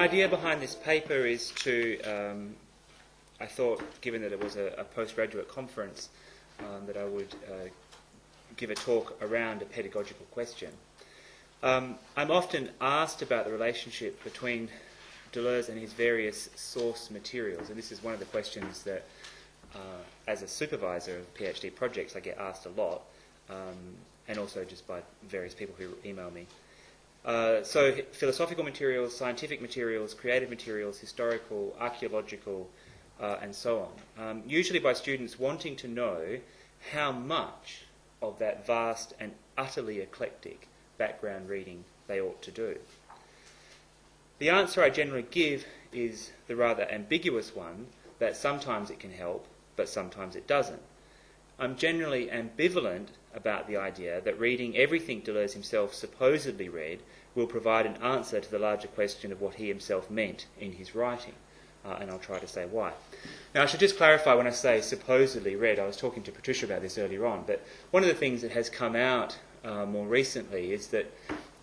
idea behind this paper is to, I thought, given that it was a postgraduate conference, that I would give a talk around a pedagogical question. I'm often asked about the relationship between Deleuze and his various source materials, and this is one of the questions that, as a supervisor of PhD projects, I get asked a lot, and also just by various people who email me. So philosophical materials, scientific materials, creative materials, historical, archaeological, and so on. Usually by students wanting to know how much of that vast and utterly eclectic background reading they ought to do. The answer I generally give is the rather ambiguous one that sometimes it can help, but sometimes it doesn't. I'm generally ambivalent about the idea that reading everything Deleuze himself supposedly read will provide an answer to the larger question of what he himself meant in his writing, and I'll try to say why. Now, I should just clarify when I say supposedly read, I was talking to Patricia about this earlier on, but one of the things that has come out more recently is that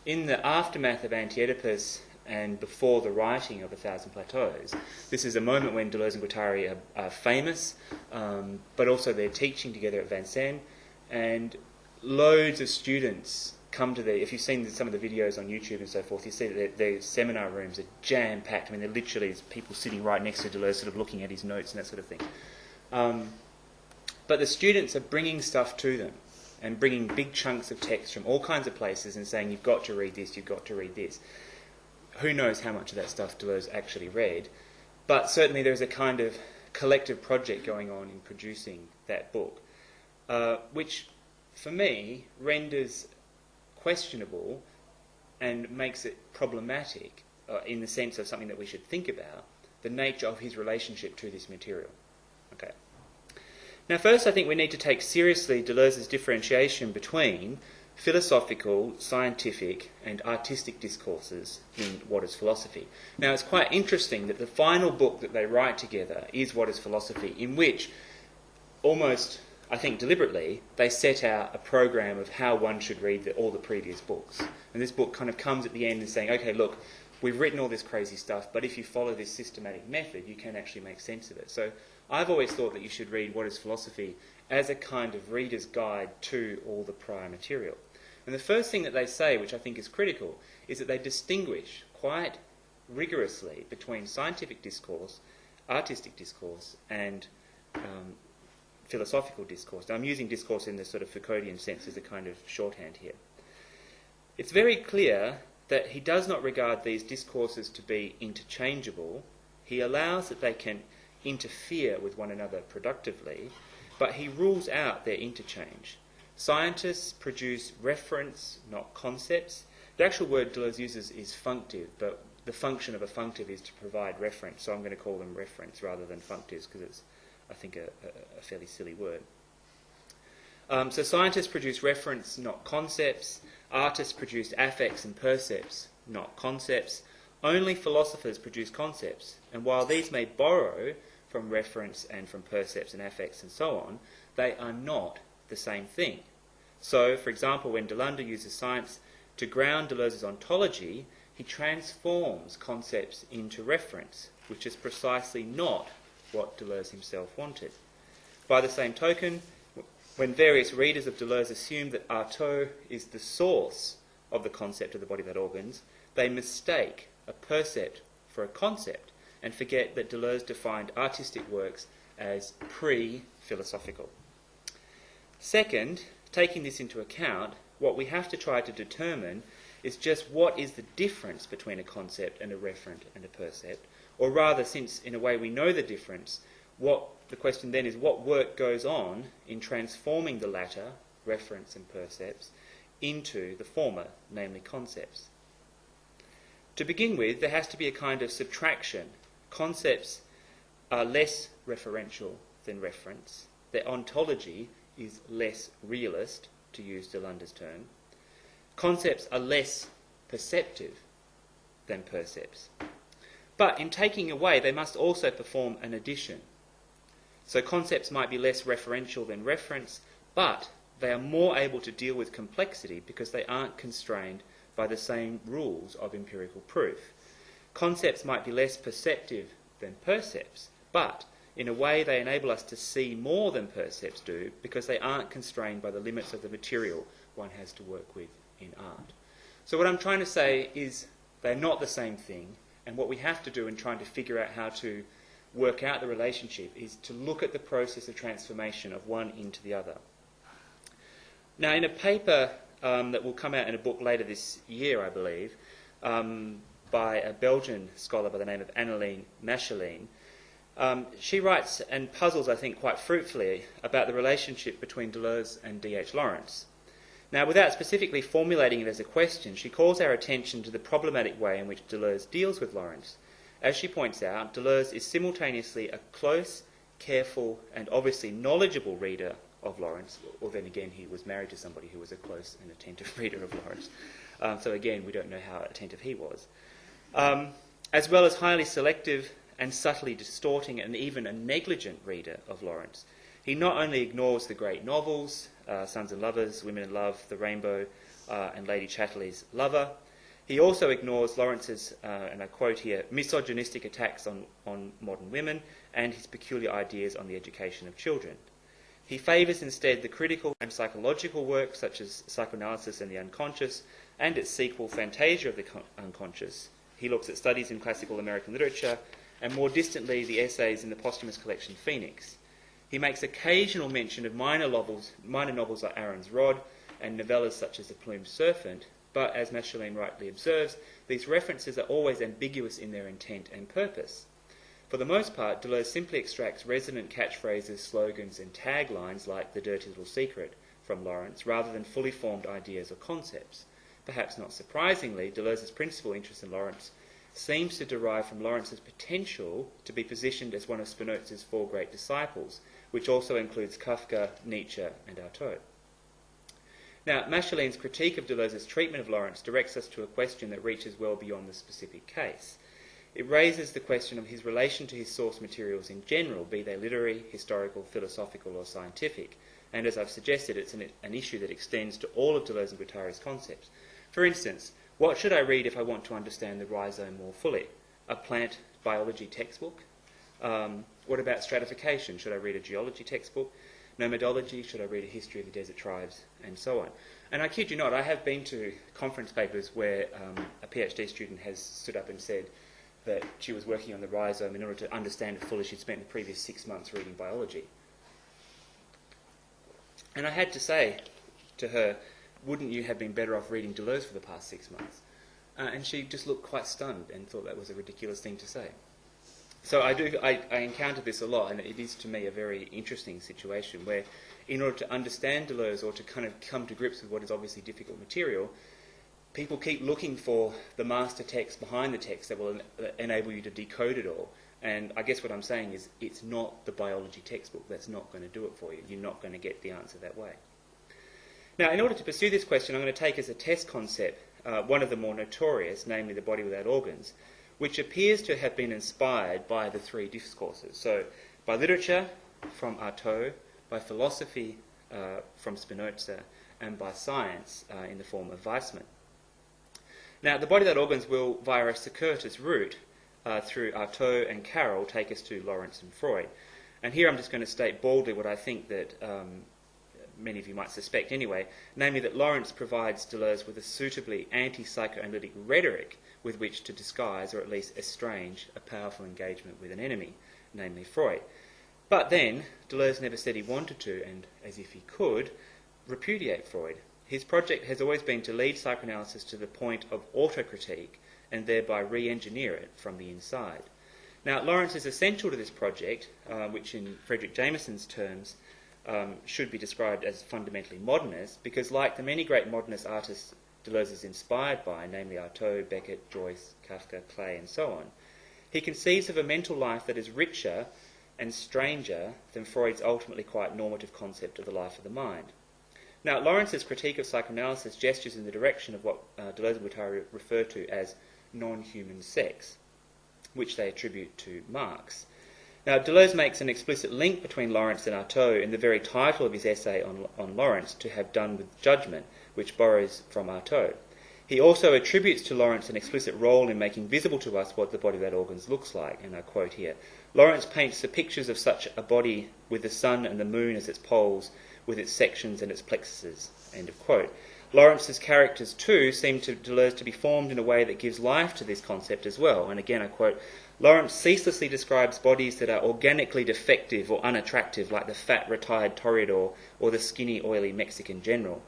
in the aftermath of Anti-Oedipus and before the writing of A Thousand Plateaus, this is a moment when Deleuze and Guattari are famous, but also they're teaching together at Vincennes, and loads of students come to if you've seen some of the videos on YouTube and so forth, you see that their seminar rooms are jam-packed. I mean, there literally is people sitting right next to Deleuze sort of looking at his notes and that sort of thing. But the students are bringing stuff to them and bringing big chunks of text from all kinds of places and saying, you've got to read this, you've got to read this. Who knows how much of that stuff Deleuze actually read, but certainly there's a kind of collective project going on in producing that book, which for me renders questionable and makes it problematic in the sense of something that we should think about, the nature of his relationship to this material. Okay. Now first I think we need to take seriously Deleuze's differentiation between philosophical, scientific and artistic discourses in What is Philosophy. Now it's quite interesting that the final book that they write together is What is Philosophy, in which almost, I think deliberately, they set out a program of how one should read all the previous books. And this book kind of comes at the end and saying, okay, look, we've written all this crazy stuff, but if you follow this systematic method, you can actually make sense of it. So I've always thought that you should read What is Philosophy as a kind of reader's guide to all the prior material. And the first thing that they say, which I think is critical, is that they distinguish quite rigorously between scientific discourse, artistic discourse, and philosophical discourse. Now, I'm using discourse in the sort of Foucauldian sense as a kind of shorthand here. It's very clear that he does not regard these discourses to be interchangeable. He allows that they can interfere with one another productively, but he rules out their interchange. Scientists produce reference, not concepts. The actual word Deleuze uses is functive, but the function of a functive is to provide reference, so I'm going to call them reference rather than functives because it's, I think, a fairly silly word. So scientists produce reference, not concepts. Artists produce affects and percepts, not concepts. Only philosophers produce concepts, and while these may borrow from reference and from percepts and affects and so on, they are not the same thing. So, for example, when Deleuze uses science to ground Deleuze's ontology, he transforms concepts into reference, which is precisely not what Deleuze himself wanted. By the same token, when various readers of Deleuze assume that Artaud is the source of the concept of the body that organs, they mistake a percept for a concept and forget that Deleuze defined artistic works as pre-philosophical. Second, taking this into account, what we have to try to determine is just what is the difference between a concept and a referent and a percept, or rather, since in a way we know the difference, what the question then is what work goes on in transforming the latter, reference and percepts, into the former, namely concepts. To begin with, there has to be a kind of subtraction. Concepts are less referential than reference. Their ontology is less realist, to use Deleuze's term. Concepts are less perceptive than percepts. But in taking away, they must also perform an addition. So concepts might be less referential than reference, but they are more able to deal with complexity because they aren't constrained by the same rules of empirical proof. concepts might be less perceptive than percepts, but in a way they enable us to see more than percepts do because they aren't constrained by the limits of the material one has to work with in art. So what I'm trying to say is they're not the same thing, and what we have to do in trying to figure out how to work out the relationship is to look at the process of transformation of one into the other. Now, in a paper that will come out in a book later this year, I believe, by a Belgian scholar by the name of Anneleen Macheline, she writes and puzzles, I think, quite fruitfully about the relationship between Deleuze and D.H. Lawrence. Now, without specifically formulating it as a question, she calls our attention to the problematic way in which Deleuze deals with Lawrence. As she points out, Deleuze is simultaneously a close, careful, and obviously knowledgeable reader of Lawrence, or then again he was married to somebody who was a close and attentive reader of Lawrence. So again, we don't know how attentive he was. As well as highly selective and subtly distorting and even a negligent reader of Lawrence. He not only ignores the great novels, Sons and Lovers, Women in Love, The Rainbow, and Lady Chatterley's Lover, he also ignores Lawrence's, and I quote here, misogynistic attacks on modern women and his peculiar ideas on the education of children. He favours instead the critical and psychological works such as Psychoanalysis and the Unconscious and its sequel Fantasia of the Unconscious. He looks at studies in classical American literature and more distantly the essays in the posthumous collection Phoenix. He makes occasional mention of minor novels like Aaron's Rod and novellas such as The Plumed Serpent, but as Macheline rightly observes, these references are always ambiguous in their intent and purpose. For the most part, Deleuze simply extracts resonant catchphrases, slogans and taglines like the dirty little secret from Lawrence, rather than fully formed ideas or concepts. Perhaps not surprisingly, Deleuze's principal interest in Lawrence seems to derive from Lawrence's potential to be positioned as one of Spinoza's four great disciples, which also includes Kafka, Nietzsche and Artaud. Now, Macheline's critique of Deleuze's treatment of Lawrence directs us to a question that reaches well beyond the specific case. It raises the question of his relation to his source materials in general, be they literary, historical, philosophical or scientific, and as I've suggested, it's an issue that extends to all of Deleuze and Guattari's concepts. For instance, what should I read if I want to understand the rhizome more fully? A plant biology textbook? What about stratification? Should I read a geology textbook? Nomadology? Should I read a history of the desert tribes? And so on. And I kid you not, I have been to conference papers where a PhD student has stood up and said that she was working on the rhizome in order to understand it fully. She'd spent the previous 6 months reading biology. And I had to say to her, wouldn't you have been better off reading Deleuze for the past 6 months? And she just looked quite stunned and thought that was a ridiculous thing to say. So I encounter this a lot, and it is to me a very interesting situation where in order to understand Deleuze or to kind of come to grips with what is obviously difficult material, people keep looking for the master text behind the text that will enable you to decode it all. And I guess what I'm saying is it's not the biology textbook that's not going to do it for you. You're not going to get the answer that way. Now, in order to pursue this question, I'm going to take as a test concept one of the more notorious, namely the body without organs, which appears to have been inspired by the three discourses. So, by literature, from Artaud, by philosophy, from Spinoza, and by science, in the form of Weissmann. Now, the body without organs will, via a circuitous route, through Artaud and Carroll, take us to Lawrence and Freud. And here I'm just going to state boldly what I think that many of you might suspect anyway, namely that Lawrence provides Deleuze with a suitably anti-psychoanalytic rhetoric with which to disguise, or at least estrange, a powerful engagement with an enemy, namely Freud. But then, Deleuze never said he wanted to, and as if he could, repudiate Freud. His project has always been to lead psychoanalysis to the point of autocritique and thereby re-engineer it from the inside. Now, Lawrence is essential to this project, which in Frederick Jameson's terms should be described as fundamentally modernist, because like the many great modernist artists Deleuze is inspired by, namely Artaud, Beckett, Joyce, Kafka, Klee, and so on, he conceives of a mental life that is richer and stranger than Freud's ultimately quite normative concept of the life of the mind. Now, Lawrence's critique of psychoanalysis gestures in the direction of what Deleuze and Guattari refer to as non-human sex, which they attribute to Marx. Now, Deleuze makes an explicit link between Lawrence and Artaud in the very title of his essay on Lawrence, To Have Done with Judgment, which borrows from Artaud. He also attributes to Lawrence an explicit role in making visible to us what the body without organs looks like, and I quote here, Lawrence paints the pictures of such a body with the sun and the moon as its poles, with its sections and its plexuses, end of quote. Lawrence's characters too seem to Deleuze to be formed in a way that gives life to this concept as well, and again I quote, Lawrence ceaselessly describes bodies that are organically defective or unattractive, like the fat retired toreador or the skinny oily Mexican general,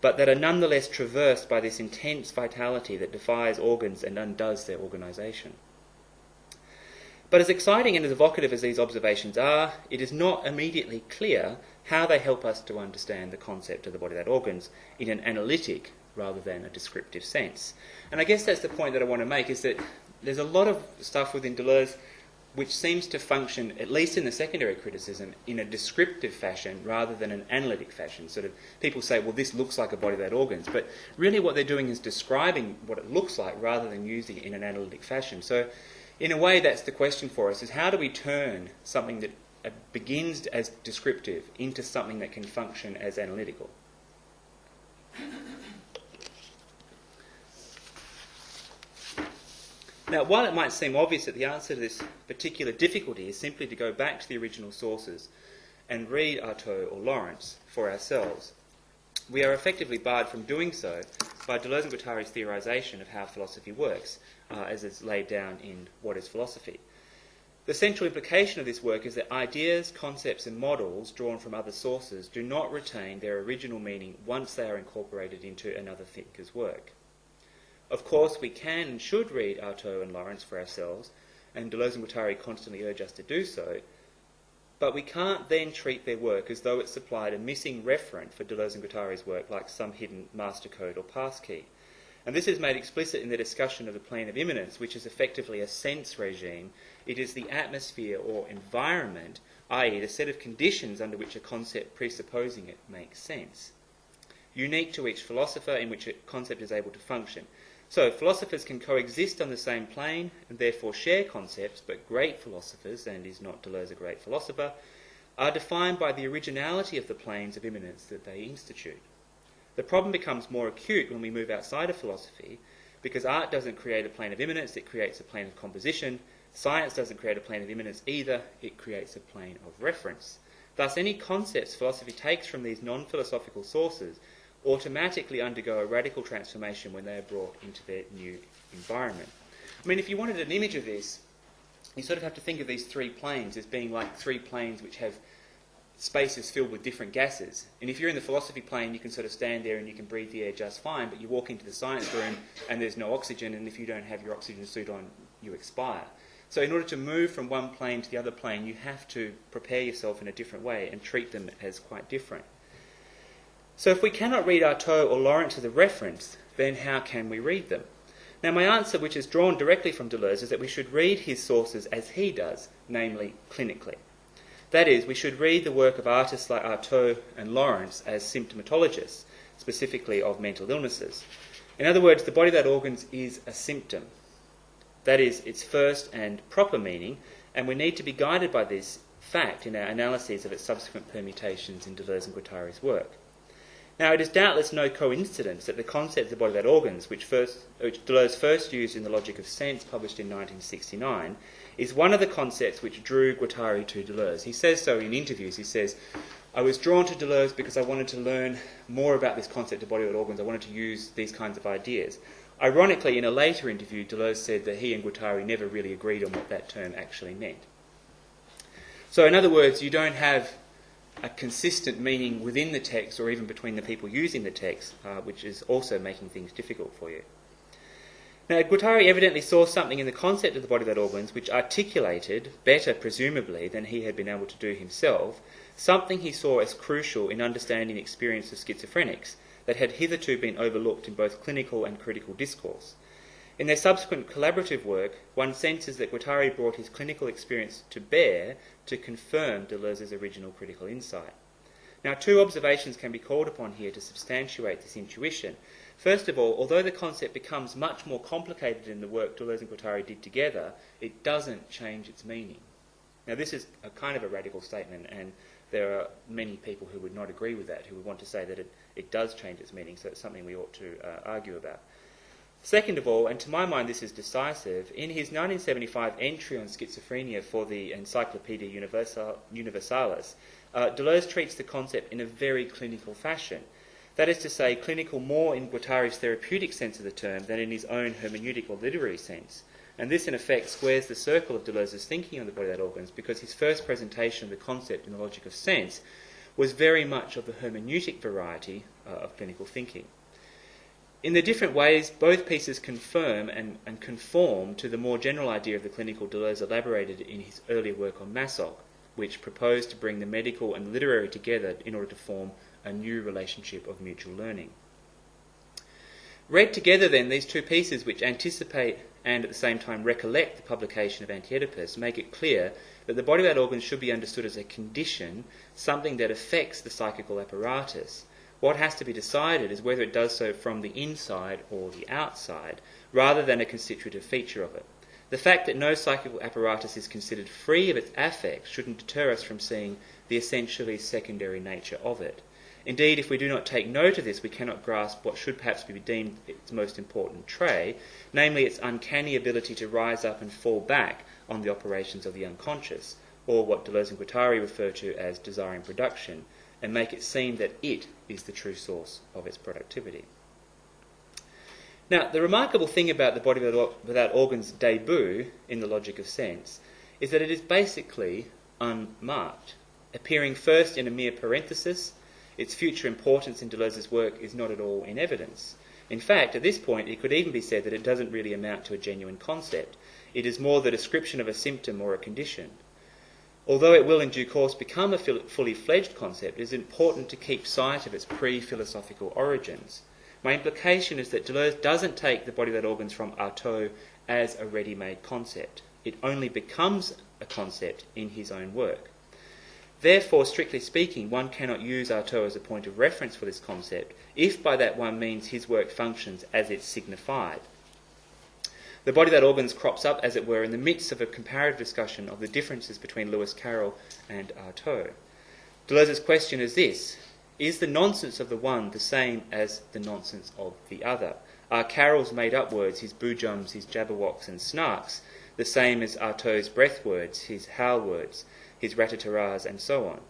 but that are nonetheless traversed by this intense vitality that defies organs and undoes their organisation. But as exciting and as evocative as these observations are, it is not immediately clear how they help us to understand the concept of the body without organs in an analytic rather than a descriptive sense. And I guess that's the point that I want to make, is that there's a lot of stuff within Deleuze which seems to function, at least in the secondary criticism, in a descriptive fashion rather than an analytic fashion. Sort of people say, well, this looks like a body without organs, but really what they're doing is describing what it looks like rather than using it in an analytic fashion. So in a way, that's the question for us, is how do we turn something that begins as descriptive into something that can function as analytical? Now, while it might seem obvious that the answer to this particular difficulty is simply to go back to the original sources and read Artaud or Lawrence for ourselves, we are effectively barred from doing so by Deleuze and Guattari's theorisation of how philosophy works, as is laid down in What is Philosophy? The central implication of this work is that ideas, concepts and models drawn from other sources do not retain their original meaning once they are incorporated into another thinker's work. Of course, we can and should read Artaud and Lawrence for ourselves, and Deleuze and Guattari constantly urge us to do so, but we can't then treat their work as though it supplied a missing referent for Deleuze and Guattari's work, like some hidden master code or passkey. And this is made explicit in the discussion of the plane of immanence, which is effectively a sense regime. It is the atmosphere or environment, i.e. the set of conditions under which a concept presupposing it makes sense, unique to each philosopher in which a concept is able to function. So philosophers can coexist on the same plane and therefore share concepts, but great philosophers, and is not Deleuze a great philosopher, are defined by the originality of the planes of immanence that they institute. The problem becomes more acute when we move outside of philosophy, because art doesn't create a plane of immanence, it creates a plane of composition. Science doesn't create a plane of immanence either, it creates a plane of reference. Thus, any concepts philosophy takes from these non-philosophical sources automatically undergo a radical transformation when they are brought into their new environment. I mean, if you wanted an image of this, you sort of have to think of these three planes as being like three planes which have spaces filled with different gases. And if you're in the philosophy plane, you can sort of stand there and you can breathe the air just fine, but you walk into the science room and there's no oxygen, and if you don't have your oxygen suit on, you expire. So in order to move from one plane to the other plane, you have to prepare yourself in a different way and treat them as quite different. So if we cannot read Artaud or Lawrence as a reference, then how can we read them? Now my answer, which is drawn directly from Deleuze, is that we should read his sources as he does, namely clinically. That is, we should read the work of artists like Artaud and Lawrence as symptomatologists, specifically of mental illnesses. In other words, the body without organs is a symptom. That is its first and proper meaning, and we need to be guided by this fact in our analyses of its subsequent permutations in Deleuze and Guattari's work. Now, it is doubtless no coincidence that the concept of the body without organs, which Deleuze first used in The Logic of Sense, published in 1969, is one of the concepts which drew Guattari to Deleuze. He says so in interviews. He says, I was drawn to Deleuze because I wanted to learn more about this concept of body without organs. I wanted to use these kinds of ideas. Ironically, in a later interview, Deleuze said that he and Guattari never really agreed on what that term actually meant. So, in other words, you don't have a consistent meaning within the text or even between the people using the text, which is also making things difficult for you. Now, Guattari evidently saw something in the concept of the body without organs which articulated, better presumably than he had been able to do himself, something he saw as crucial in understanding the experience of schizophrenics that had hitherto been overlooked in both clinical and critical discourse. In their subsequent collaborative work, one senses that Guattari brought his clinical experience to bear to confirm Deleuze's original critical insight. Now, two observations can be called upon here to substantiate this intuition. First of all, although the concept becomes much more complicated in the work Deleuze and Guattari did together, it doesn't change its meaning. Now, this is a kind of a radical statement, and there are many people who would not agree with that, who would want to say that it does change its meaning, so it's something we ought to argue about. Second of all, and to my mind this is decisive, in his 1975 entry on schizophrenia for the Encyclopaedia Universalis, Deleuze treats the concept in a very clinical fashion. That is to say, clinical more in Guattari's therapeutic sense of the term than in his own hermeneutic or literary sense. And this, in effect, squares the circle of Deleuze's thinking on the body without organs, because his first presentation of the concept in the logic of sense was very much of the hermeneutic variety of clinical thinking. In the different ways, both pieces confirm and conform to the more general idea of the clinical Deleuze elaborated in his earlier work on Masoch, which proposed to bring the medical and literary together in order to form a new relationship of mutual learning. Read together then, these two pieces, which anticipate and at the same time recollect the publication of Anti-Oedipus, make it clear that the body without organs should be understood as a condition, something that affects the psychical apparatus. What has to be decided is whether it does so from the inside or the outside, rather than a constitutive feature of it. The fact that no psychical apparatus is considered free of its affects shouldn't deter us from seeing the essentially secondary nature of it. Indeed, if we do not take note of this, we cannot grasp what should perhaps be deemed its most important trait, namely its uncanny ability to rise up and fall back on the operations of the unconscious, or what Deleuze and Guattari refer to as desiring production, and make it seem that it is the true source of its productivity. Now, the remarkable thing about the body without organs' debut in the logic of sense is that it is basically unmarked, appearing first in a mere parenthesis. Its future importance in Deleuze's work is not at all in evidence. In fact, at this point, it could even be said that it doesn't really amount to a genuine concept. It is more the description of a symptom or a condition. Although it will in due course become a fully fledged concept, it is important to keep sight of its pre-philosophical origins. My implication is that Deleuze doesn't take the body without organs from Artaud as a ready-made concept. It only becomes a concept in his own work. Therefore, strictly speaking, one cannot use Artaud as a point of reference for this concept, if by that one means his work functions as it signified. The body without organs crops up, as it were, in the midst of a comparative discussion of the differences between Lewis Carroll and Artaud. Deleuze's question is this: is the nonsense of the one the same as the nonsense of the other? Are Carroll's made-up words, his boojums, his jabberwocks and snarks, the same as Artaud's breath words, his howl words, his ratataras, and so on?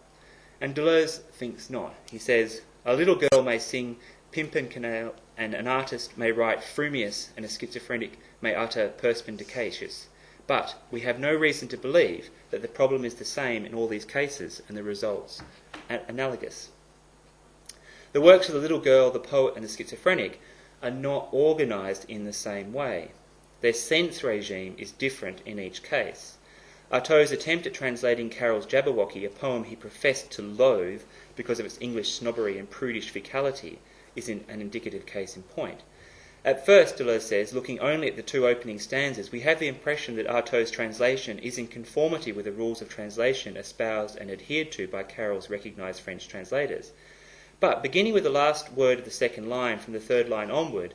And Deleuze thinks not. He says, a little girl may sing Pimpernel, and an artist may write frumious, and a schizophrenic may utter perspicacious. But we have no reason to believe that the problem is the same in all these cases, and the results analogous. The works of the little girl, the poet, and the schizophrenic are not organised in the same way. Their sense regime is different in each case. Artaud's attempt at translating Carroll's Jabberwocky, a poem he professed to loathe because of its English snobbery and prudish fecality, is an indicative case in point. At first, Deleuze says, looking only at the two opening stanzas, we have the impression that Artaud's translation is in conformity with the rules of translation espoused and adhered to by Carroll's recognised French translators. But, beginning with the last word of the second line from the third line onward,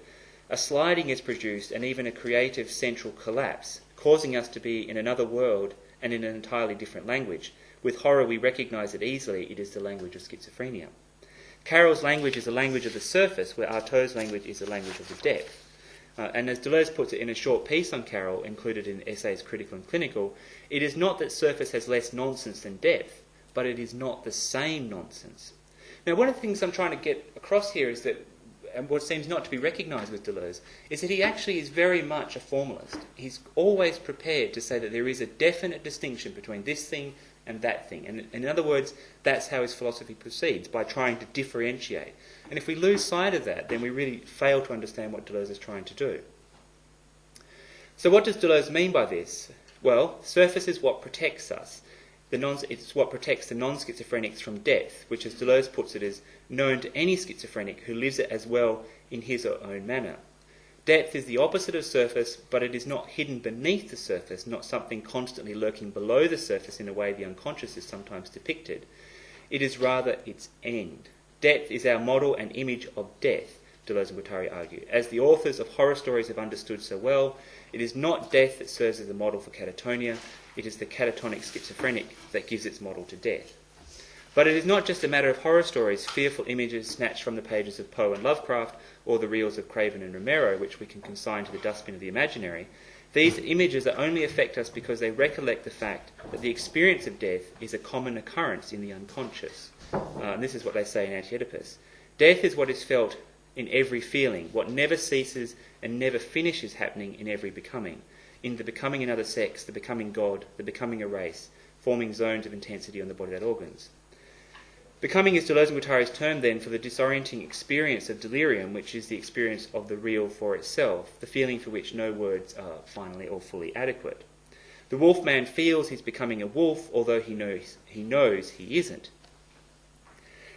a sliding is produced and even a creative central collapse, causing us to be in another world and in an entirely different language. With horror we recognise it easily, it is the language of schizophrenia. Carroll's language is a language of the surface, where Artaud's language is a language of the depth. And as Deleuze puts it in a short piece on Carroll, included in Essays Critical and Clinical, it is not that surface has less nonsense than depth, but it is not the same nonsense. Now, one of the things I'm trying to get across here is that, and what seems not to be recognised with Deleuze, is that he actually is very much a formalist. He's always prepared to say that there is a definite distinction between this thing and that thing. And in other words, that's how his philosophy proceeds, by trying to differentiate. And if we lose sight of that, then we really fail to understand what Deleuze is trying to do. So what does Deleuze mean by this? Well, surface is what protects us. It's what protects the non-schizophrenics from depth, which, as Deleuze puts it, is known to any schizophrenic who lives it as well in his or own manner. Depth is the opposite of surface, but it is not hidden beneath the surface, not something constantly lurking below the surface in a way the unconscious is sometimes depicted. It is rather its end. Depth is our model and image of death, Deleuze and Guattari argue. As the authors of horror stories have understood so well, it is not death that serves as the model for catatonia, it is the catatonic schizophrenic that gives its model to death. But it is not just a matter of horror stories, fearful images snatched from the pages of Poe and Lovecraft, or the reels of Craven and Romero, which we can consign to the dustbin of the imaginary. These images that only affect us because they recollect the fact that the experience of death is a common occurrence in the unconscious. And this is what they say in Anti-Oedipus. Death is what is felt in every feeling, what never ceases and never finishes happening in every becoming. In the becoming another sex, the becoming God, the becoming a race, forming zones of intensity on the bodily organs. Becoming is Deleuze and Guattari's term then for the disorienting experience of delirium, which is the experience of the real for itself, the feeling for which no words are finally or fully adequate. The wolf man feels he's becoming a wolf, although he knows he isn't.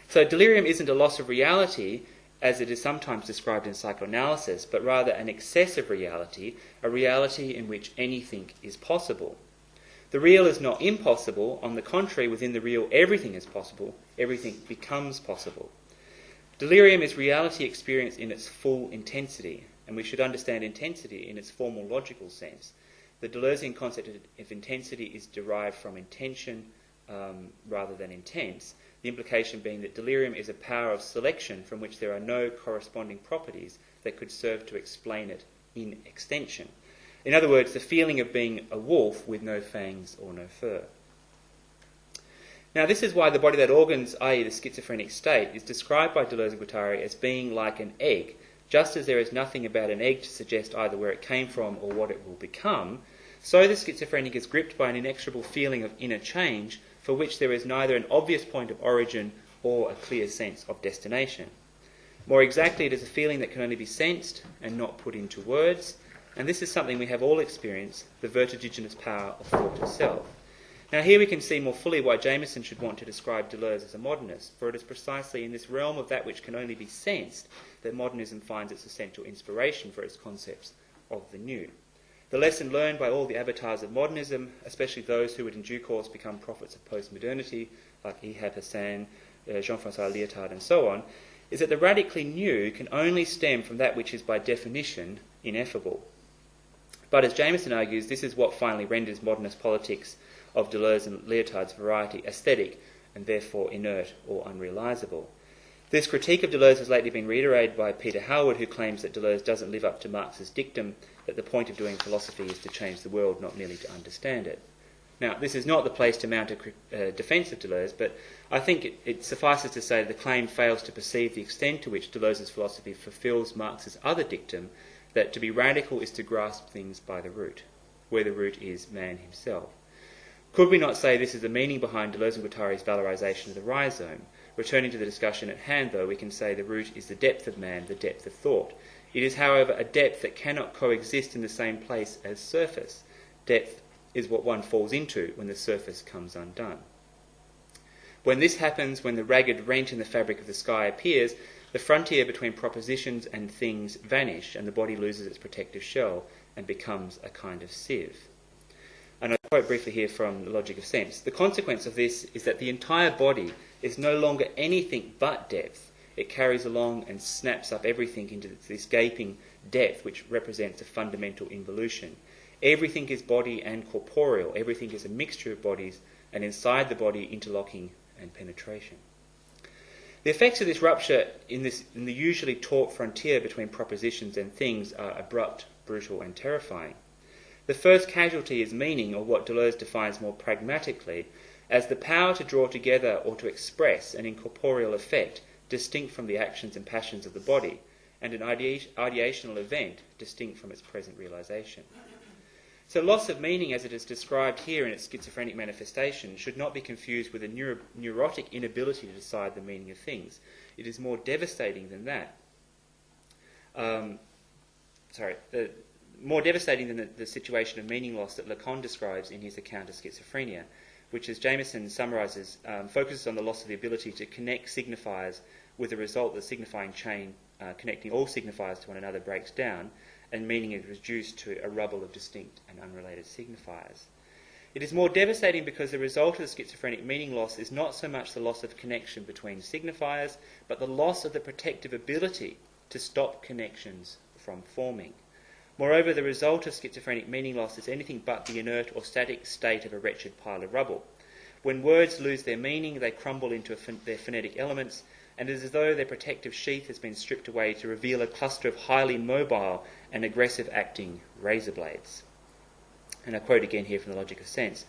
So delirium isn't a loss of reality, as it is sometimes described in psychoanalysis, but rather an excess of reality, a reality in which anything is possible. The real is not impossible. On the contrary, within the real, everything is possible. Everything becomes possible. Delirium is reality experienced in its full intensity, and we should understand intensity in its formal logical sense. The Deleuzean concept of intensity is derived from intention rather than intense, the implication being that delirium is a power of selection from which there are no corresponding properties that could serve to explain it in extension. In other words, the feeling of being a wolf with no fangs or no fur. Now, this is why the body that organs, i.e. the schizophrenic state, is described by Deleuze and Guattari as being like an egg. Just as there is nothing about an egg to suggest either where it came from or what it will become, so the schizophrenic is gripped by an inexorable feeling of inner change for which there is neither an obvious point of origin or a clear sense of destination. More exactly, it is a feeling that can only be sensed and not put into words, and this is something we have all experienced, the vertiginous power of thought itself. Now here we can see more fully why Jameson should want to describe Deleuze as a modernist, for it is precisely in this realm of that which can only be sensed that modernism finds its essential inspiration for its concepts of the new. The lesson learned by all the avatars of modernism, especially those who would in due course become prophets of postmodernity, like Ihab Hassan, Jean-François Lyotard and so on, is that the radically new can only stem from that which is by definition ineffable. But as Jameson argues, this is what finally renders modernist politics of Deleuze and Lyotard's variety aesthetic and therefore inert or unrealisable. This critique of Deleuze has lately been reiterated by Peter Howard, who claims that Deleuze doesn't live up to Marx's dictum that the point of doing philosophy is to change the world, not merely to understand it. Now, this is not the place to mount a defence of Deleuze, but I think it suffices to say that the claim fails to perceive the extent to which Deleuze's philosophy fulfills Marx's other dictum, that to be radical is to grasp things by the root, where the root is man himself. Could we not say this is the meaning behind Deleuze and Guattari's valorisation of the rhizome? Returning to the discussion at hand, though, we can say the root is the depth of man, the depth of thought. It is, however, a depth that cannot coexist in the same place as surface. Depth is what one falls into when the surface comes undone. When this happens, when the ragged rent in the fabric of the sky appears, the frontier between propositions and things vanish, and the body loses its protective shell and becomes a kind of sieve. And I quote briefly here from The Logic of Sense. The consequence of this is that the entire body is no longer anything but depth. It carries along and snaps up everything into this gaping depth which represents a fundamental involution. Everything is body and corporeal. Everything is a mixture of bodies, and inside the body interlocking and penetration. The effects of this rupture in the usually taut frontier between propositions and things are abrupt, brutal and terrifying. The first casualty is meaning, or what Deleuze defines more pragmatically as the power to draw together or to express an incorporeal effect distinct from the actions and passions of the body, and an ideational event distinct from its present realisation. So loss of meaning, as it is described here in its schizophrenic manifestation, should not be confused with a neurotic inability to decide the meaning of things. It is more devastating than that. More devastating than the situation of meaning loss that Lacan describes in his account of schizophrenia, which, as Jameson summarises, focuses on the loss of the ability to connect signifiers, with the result that the signifying chain connecting all signifiers to one another breaks down, and meaning is reduced to a rubble of distinct and unrelated signifiers. It is more devastating because the result of the schizophrenic meaning loss is not so much the loss of connection between signifiers, but the loss of the protective ability to stop connections from forming. Moreover, the result of schizophrenic meaning loss is anything but the inert or static state of a wretched pile of rubble. When words lose their meaning, they crumble into their phonetic elements, and it is as though their protective sheath has been stripped away to reveal a cluster of highly mobile and aggressive acting razor blades. And I quote again here from The Logic of Sense.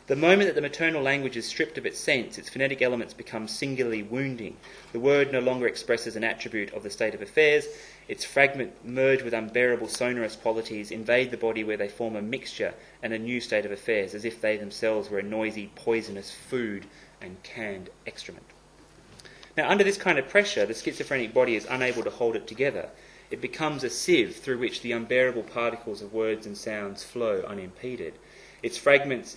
The moment that the maternal language is stripped of its sense, its phonetic elements become singularly wounding. The word no longer expresses an attribute of the state of affairs. Its fragment merge with unbearable sonorous qualities, invade the body where they form a mixture and a new state of affairs, as if they themselves were a noisy, poisonous food and canned excrement. Now, under this kind of pressure, the schizophrenic body is unable to hold it together. It becomes a sieve through which the unbearable particles of words and sounds flow unimpeded. It fragments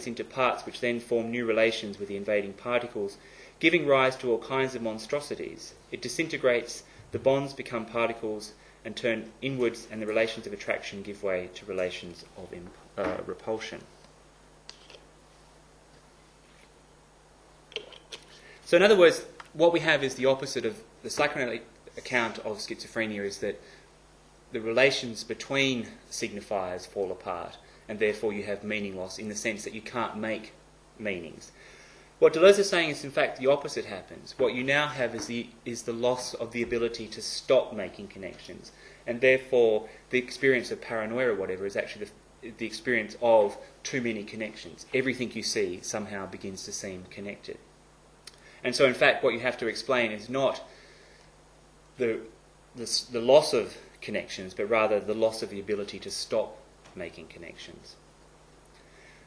into parts which then form new relations with the invading particles, giving rise to all kinds of monstrosities. It disintegrates, the bonds become particles and turn inwards, and the relations of attraction give way to relations of repulsion. So in other words, what we have is the opposite of the psychoanalytic account of schizophrenia, is that the relations between signifiers fall apart, and therefore you have meaning loss in the sense that you can't make meanings. What Deleuze is saying is, in fact, the opposite happens. What you now have is the loss of the ability to stop making connections, and therefore the experience of paranoia or whatever is actually the experience of too many connections. Everything you see somehow begins to seem connected. And so, in fact, what you have to explain is not the loss of connections, but rather the loss of the ability to stop making connections.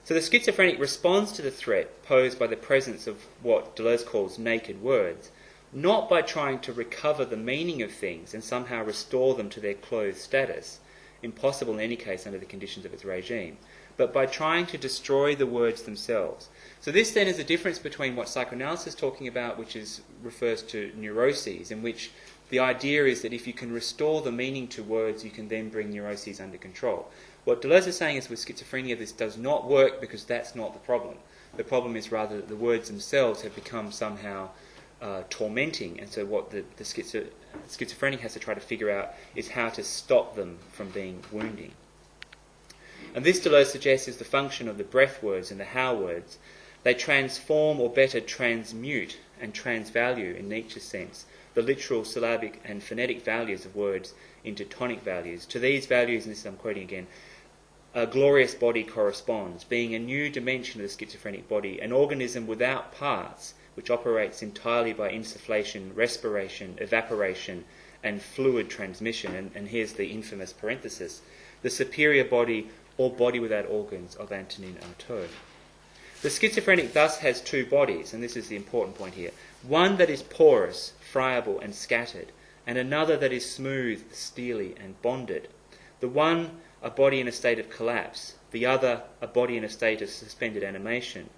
So the schizophrenic responds to the threat posed by the presence of what Deleuze calls naked words, not by trying to recover the meaning of things and somehow restore them to their clothed status, impossible in any case under the conditions of its regime, but by trying to destroy the words themselves. So this then is a difference between what psychoanalysis is talking about, which refers to neuroses, in which the idea is that if you can restore the meaning to words, you can then bring neuroses under control. What Deleuze is saying is with schizophrenia this does not work because that's not the problem. The problem is rather that the words themselves have become somehow tormenting, and so what the schizophrenic has to try to figure out is how to stop them from being wounding. And this, Deleuze suggests, is the function of the breath words and the how words. They transform, or better transmute and transvalue in Nietzsche's sense, the literal, syllabic and phonetic values of words into tonic values. To these values, and this I'm quoting again, a glorious body corresponds, being a new dimension of the schizophrenic body, an organism without parts, which operates entirely by insufflation, respiration, evaporation, and fluid transmission. And here's the infamous parenthesis, the superior body, or body without organs, of Antonin Artaud. The schizophrenic thus has two bodies, and this is the important point here. One that is porous, friable and scattered, and another that is smooth, steely and bonded. The one a body in a state of collapse, the other a body in a state of suspended animation.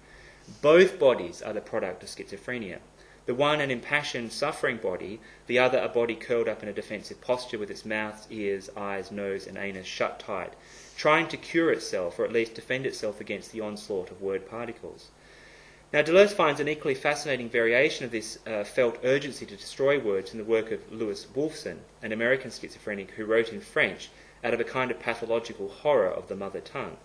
Both bodies are the product of schizophrenia. The one an impassioned, suffering body, the other a body curled up in a defensive posture with its mouth, ears, eyes, nose and anus shut tight, trying to cure itself, or at least defend itself against the onslaught of word particles. Now, Deleuze finds an equally fascinating variation of this felt urgency to destroy words in the work of Louis Wolfson, an American schizophrenic who wrote in French out of a kind of pathological horror of the mother tongue.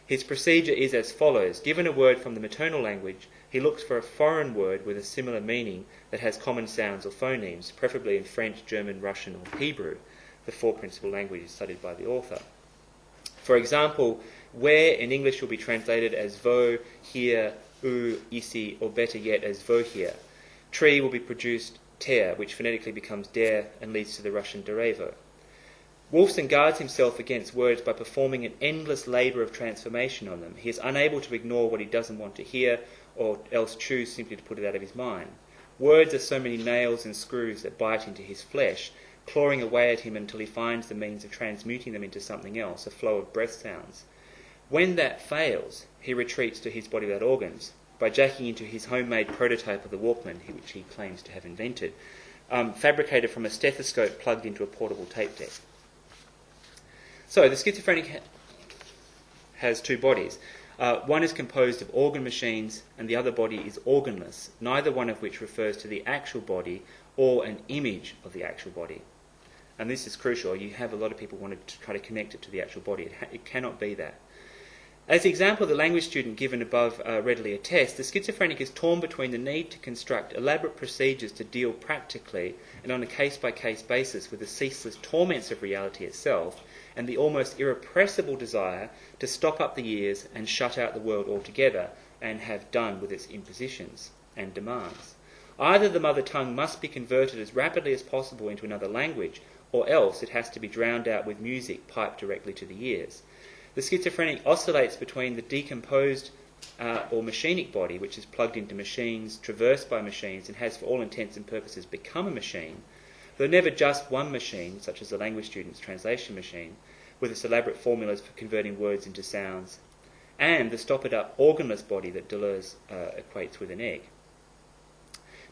His procedure is as follows. Given a word from the maternal language, he looks for a foreign word with a similar meaning that has common sounds or phonemes, preferably in French, German, Russian or Hebrew, the four principal languages studied by the author. For example, where in English will be translated as vo, here, u, ici, or better yet as vo here. Tree will be produced ter, which phonetically becomes der and leads to the Russian derevo. Wolfson guards himself against words by performing an endless labour of transformation on them. He is unable to ignore what he doesn't want to hear, or else choose simply to put it out of his mind. Words are so many nails and screws that bite into his flesh, clawing away at him until he finds the means of transmuting them into something else, a flow of breath sounds. When that fails, he retreats to his body without organs, by jacking into his homemade prototype of the Walkman, which he claims to have invented, fabricated from a stethoscope plugged into a portable tape deck. So the schizophrenic has two bodies. One is composed of organ machines and the other body is organless, neither one of which refers to the actual body or an image of the actual body. And this is crucial. You have a lot of people wanting to try to connect it to the actual body. It cannot be that. As the example of the language student given above readily attests, the schizophrenic is torn between the need to construct elaborate procedures to deal practically and on a case-by-case basis with the ceaseless torments of reality itself, and the almost irrepressible desire to stop up the ears and shut out the world altogether and have done with its impositions and demands. Either the mother tongue must be converted as rapidly as possible into another language, or else it has to be drowned out with music piped directly to the ears. The schizophrenic oscillates between the decomposed or machinic body, which is plugged into machines, traversed by machines, and has for all intents and purposes become a machine, though never just one machine, such as the language student's translation machine, with its elaborate formulas for converting words into sounds, and the stoppered-up organless body that Deleuze equates with an egg.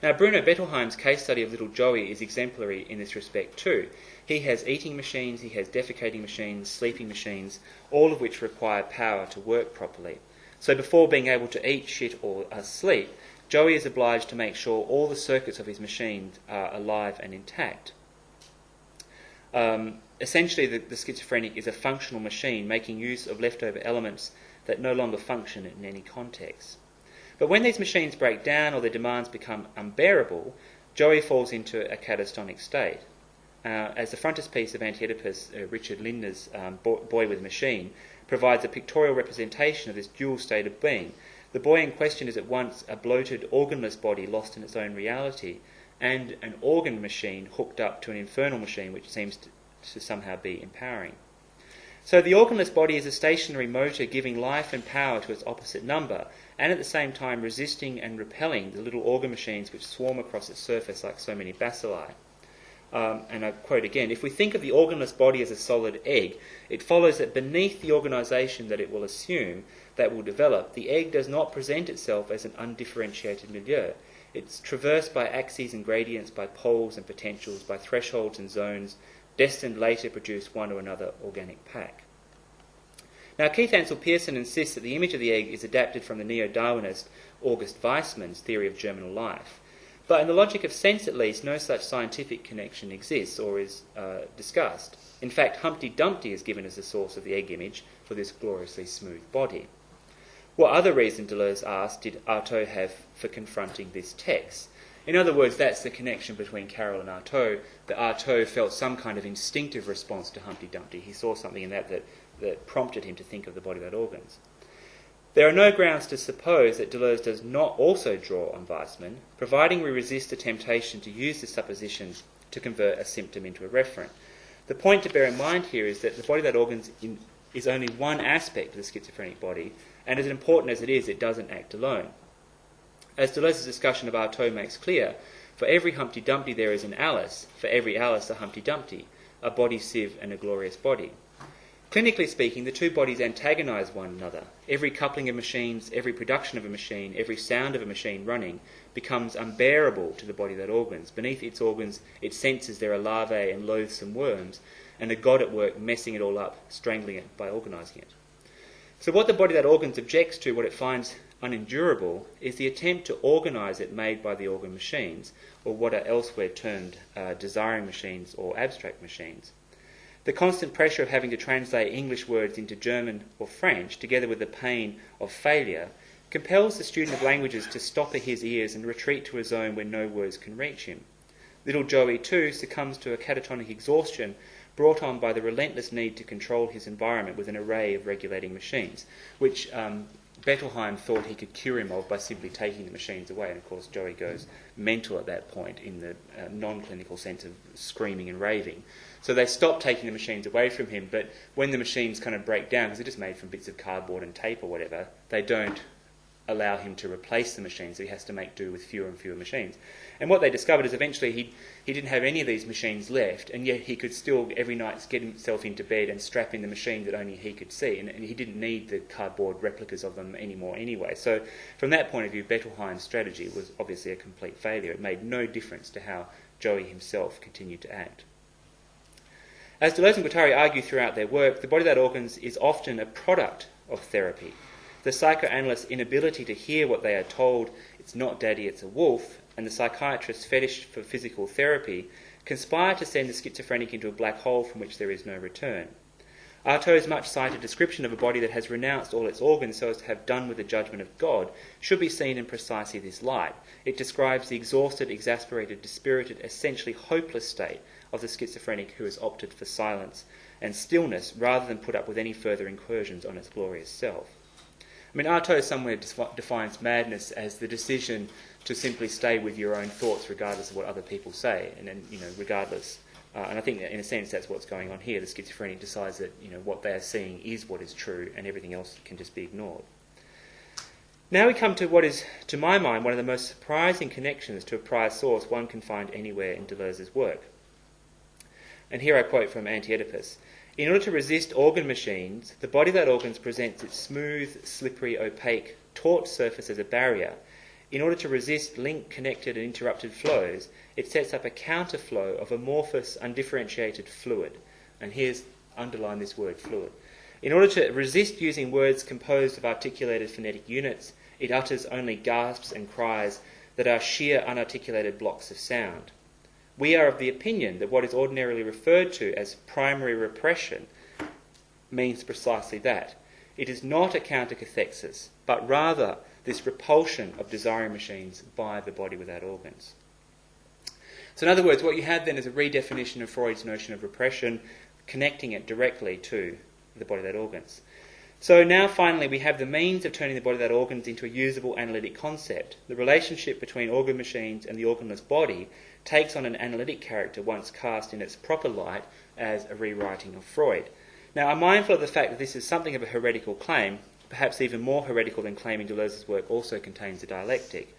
Now, Bruno Bettelheim's case study of little Joey is exemplary in this respect too. He has eating machines, he has defecating machines, sleeping machines, all of which require power to work properly. So before being able to eat, shit or sleep, Joey is obliged to make sure all the circuits of his machine are alive and intact. Essentially, the schizophrenic is a functional machine making use of leftover elements that no longer function in any context. But when these machines break down or their demands become unbearable, Joey falls into a catatonic state. As the frontispiece of Anti-Oedipus, Richard Lindner's Boy with a Machine, provides a pictorial representation of this dual state of being. The boy in question is at once a bloated, organless body lost in its own reality, and an organ machine hooked up to an infernal machine which seems to somehow be empowering. So the organless body is a stationary motor giving life and power to its opposite number, and at the same time resisting and repelling the little organ machines which swarm across its surface like so many bacilli. And I quote again, "If we think of the organless body as a solid egg, it follows that beneath the organisation that it will assume, that will develop, the egg does not present itself as an undifferentiated milieu. It's traversed by axes and gradients, by poles and potentials, by thresholds and zones, destined later to produce one or another organic pack." Now, Keith Ansel Pearson insists that the image of the egg is adapted from the neo-Darwinist August Weismann's theory of germinal life. But in the logic of sense, at least, no such scientific connection exists or is discussed. In fact, Humpty Dumpty is given as the source of the egg image for this gloriously smooth body. What other reason, Deleuze asked, did Artaud have for confronting this text? In other words, that's the connection between Carroll and Artaud, that Artaud felt some kind of instinctive response to Humpty Dumpty. He saw something in that prompted him to think of the body without organs. There are no grounds to suppose that Deleuze does not also draw on Weismann, providing we resist the temptation to use the supposition to convert a symptom into a referent. The point to bear in mind here is that the body without organs is only one aspect of the schizophrenic body, and as important as it is, it doesn't act alone. As Deleuze's discussion of Artaud makes clear, for every Humpty Dumpty there is an Alice, for every Alice a Humpty Dumpty, a body sieve and a glorious body. Clinically speaking, the two bodies antagonise one another. Every coupling of machines, every production of a machine, every sound of a machine running becomes unbearable to the body without organs. Beneath its organs, it senses there are larvae and loathsome worms, and a god at work messing it all up, strangling it by organising it. So what the body without organs objects to, what it finds unendurable, is the attempt to organise it made by the organ machines, or what are elsewhere termed desiring machines or abstract machines. The constant pressure of having to translate English words into German or French, together with the pain of failure, compels the student of languages to stop his ears and retreat to a zone where no words can reach him. Little Joey, too, succumbs to a catatonic exhaustion brought on by the relentless need to control his environment with an array of regulating machines, which Bettelheim thought he could cure him of by simply taking the machines away. And of course, Joey goes mental at that point in the non-clinical sense of screaming and raving. So they stop taking the machines away from him, but when the machines kind of break down, because they're just made from bits of cardboard and tape or whatever, they don't allow him to replace the machines, so he has to make do with fewer and fewer machines. And what they discovered is eventually he didn't have any of these machines left, and yet he could still every night get himself into bed and strap in the machine that only he could see, and he didn't need the cardboard replicas of them anymore anyway. So from that point of view, Bettelheim's strategy was obviously a complete failure. It made no difference to how Joey himself continued to act. As Deleuze and Guattari argue throughout their work, the body without organs is often a product of therapy. The psychoanalyst's inability to hear what they are told, it's not daddy, it's a wolf, and the psychiatrist's fetish for physical therapy conspire to send the schizophrenic into a black hole from which there is no return. Artaud's much-cited description of a body that has renounced all its organs so as to have done with the judgment of God should be seen in precisely this light. It describes the exhausted, exasperated, dispirited, essentially hopeless state of the schizophrenic who has opted for silence and stillness rather than put up with any further incursions on its glorious self. I mean, Artaud somewhere defines madness as the decision to simply stay with your own thoughts regardless of what other people say, and then, regardless. And I think that in a sense that's what's going on here. The schizophrenic decides that what they are seeing is what is true and everything else can just be ignored. Now we come to what is, to my mind, one of the most surprising connections to a prior source one can find anywhere in Deleuze's work. And here I quote from Anti-Oedipus. In order to resist organ machines, the body without organs presents its smooth, slippery, opaque, taut surface as a barrier. In order to resist linked, connected and interrupted flows, it sets up a counterflow of amorphous, undifferentiated fluid. And here's, underline this word, fluid. In order to resist using words composed of articulated phonetic units, it utters only gasps and cries that are sheer unarticulated blocks of sound. We are of the opinion that what is ordinarily referred to as primary repression means precisely that. It is not a countercathexis, but rather this repulsion of desiring machines by the body without organs. So in other words, what you have then is a redefinition of Freud's notion of repression, connecting it directly to the body without organs. So now finally we have the means of turning the body without organs into a usable analytic concept. The relationship between organ machines and the organless body takes on an analytic character once cast in its proper light as a rewriting of Freud. Now I'm mindful of the fact that this is something of a heretical claim, perhaps even more heretical than claiming Deleuze's work also contains a dialectic,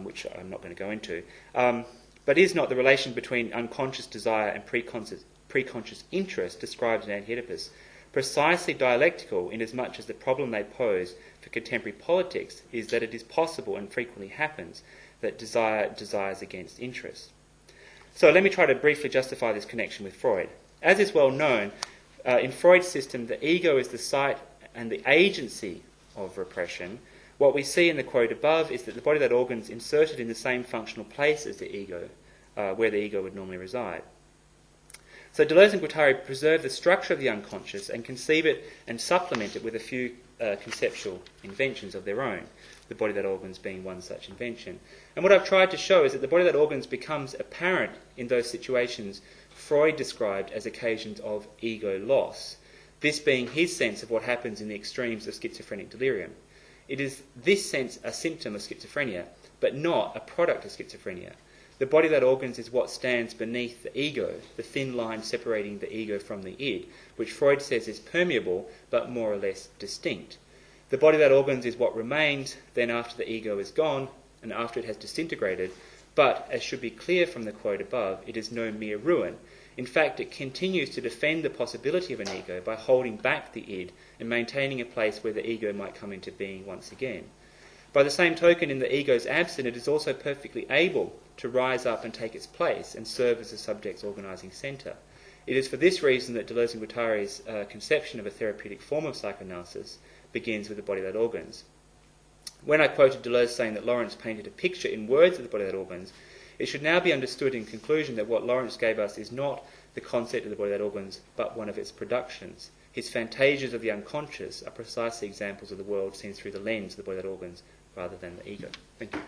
which I'm not going to go into. But is not the relation between unconscious desire and preconscious interest described in Anti-Oedipus precisely dialectical inasmuch as the problem they pose for contemporary politics is that it is possible and frequently happens that desire desires against interest. So let me try to briefly justify this connection with Freud. As is well known, in Freud's system, the ego is the site and the agency of repression. What we see in the quote above is that the body without organs inserted in the same functional place as the ego, where the ego would normally reside. So Deleuze and Guattari preserve the structure of the unconscious and conceive it and supplement it with a few conceptual inventions of their own, the body without organs being one such invention. And what I've tried to show is that the body without organs becomes apparent in those situations Freud described as occasions of ego loss, this being his sense of what happens in the extremes of schizophrenic delirium. It is this sense a symptom of schizophrenia, but not a product of schizophrenia. The body without organs is what stands beneath the ego, the thin line separating the ego from the id, which Freud says is permeable but more or less distinct. The body without organs is what remains then after the ego is gone and after it has disintegrated, but, as should be clear from the quote above, it is no mere ruin. In fact, it continues to defend the possibility of an ego by holding back the id and maintaining a place where the ego might come into being once again. By the same token, in the ego's absence, it is also perfectly able to rise up and take its place and serve as the subject's organising centre. It is for this reason that Deleuze and Guattari's conception of a therapeutic form of psychoanalysis begins with the body without organs. When I quoted Deleuze saying that Lawrence painted a picture in words of the body without organs, it should now be understood in conclusion that what Lawrence gave us is not the concept of the body without organs, but one of its productions. His fantasias of the unconscious are precisely examples of the world seen through the lens of the body without organs rather than the ego. Thank you.